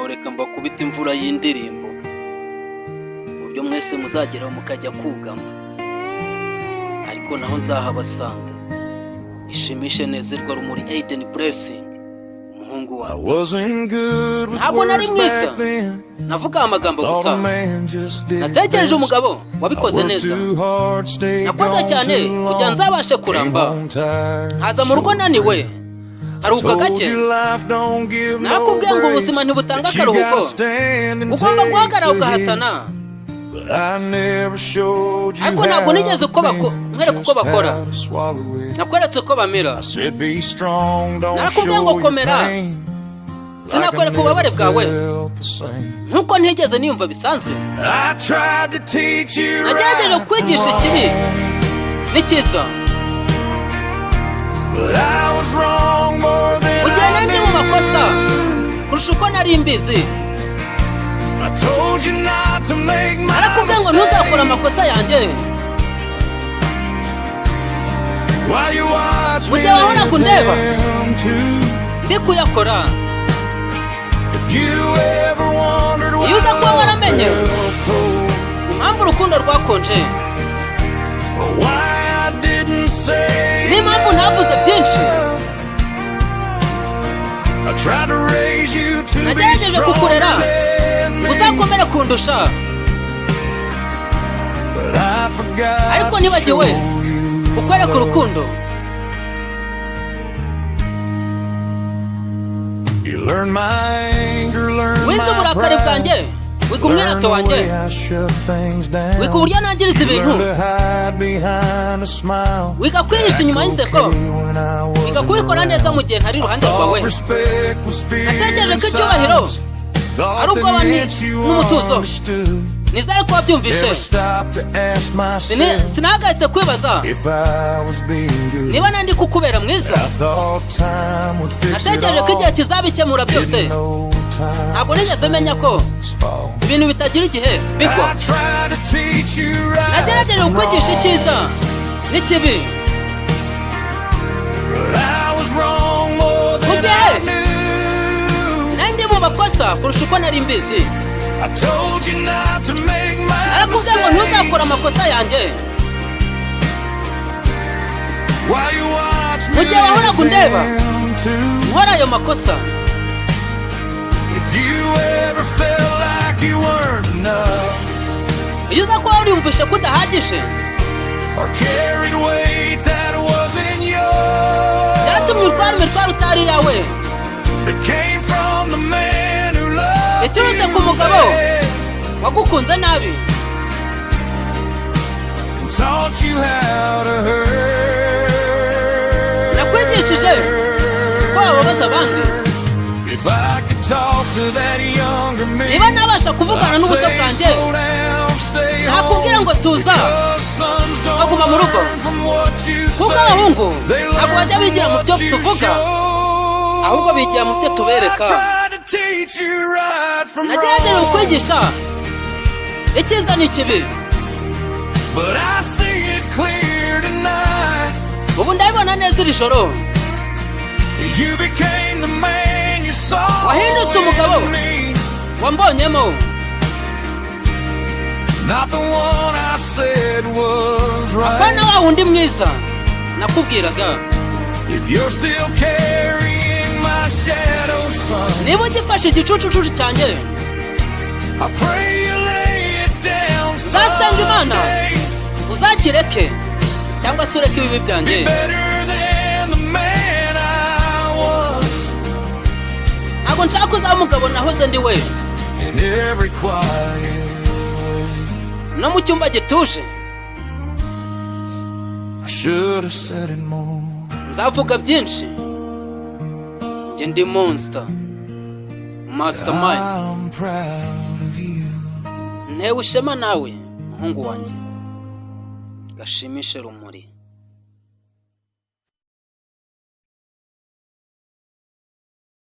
noneho reka mbakubita imvura y'indirimbo uburyo mwese muzageraho mukajya kugama, ariko naho nzahabasanga. Ishimishe nezerwa Rumuri Aiden Blessing, umuhungu wawe. Ntabwo nari mwiza, navuga amagambo gusa. Natekereje umugabo wabikoze neza. Nakoze cyane kugira nzabashe kuramba. Haza mu rugo naniwe, haruka gake. Nakubwiye ngo ubuzima ntibutanga akaruhuko, ugomba guhagarara ugahatana. Ariko ntabwo nigeze nkwereka uko bakora, nakweretse uko bamera. Nakubwiye ngo komera, sinakwereka ububabare bwawe nkuko ntigeze niyumva bisanzwe. Nagerageje kukwigisha ikibi n'icyiza, mugihe nanjye mu makosa kurusha uko nari mbizi. Narakubwiye ngo ntuzakora amakosa yanjye, mugihe wahora kundeba ndi kuyakora. Iyo uza kuba waramenye impamvu urukundo rwakonje, n'impamvu ntavuze byinshi, nagerageje kukurera uzakomere kundusha, ariko nibagiwe kukwereka urukundo. Wize uburakari bwanjye, wiga umwirato wanjye, wiga uburyo nangiriza ibintu, wiga kwihisha inyuma y'inseko, wiga kubikora neza mu gihe ntari iruhande rwawe. Natekereje ko icyubahiro ari ubwoba n'umutuzo, nizere ko wabyumvishe. Sinahagaritse kwibaza niba nandi kukubera mwiza. Natekereje ko igihe kizabikemura byose. Ntabwo nigeze menya ko ibintu bitagira igihe bigwa. Nagerageje kukwigisha icyiza n'ikibi, mu gihe nandi mu makosa kurusha uko nari mbizi. Narakubwiye ngo ntuzakora amakosa yanjye, mu gihe wahora kundeba nkora ayo makosa. Iyo uza kuba uriyumvishe ko udahagije, byaratumye urwara imitwaro utari iyawe, iturutse ku mugabo wagukunze nabi. Nakwigishije ko wababaza abandi. Niba nabasha kuvugana n'ubuto bwanjye, nakubwira ngo tuza baguma mu rugo, kuko abahungu ntabwo bajya bigira mu byo tuvuga, ahubwo bigira mu byo tubereka. Nagerageje kukwigisha icyiza n'ikibi, ubu ndabibona neza iri joro. Wahindutse umugabo wambonyemo, apana wa wundi mwiza nakubwiraga. Niba ugifashe igicucucucu cyanjye, uzasenga Imana uzakireke, cyangwa se ureke ibibi byanjye. Ntabwo nshaka kuzaba umugabo nahoze ndi we, no mu cyumba gituje. Nzavuga byinshi, njye ndi monster, mastermind. Ntewe ishema nawe muhungu wanjye. Gashimishe Rumuri.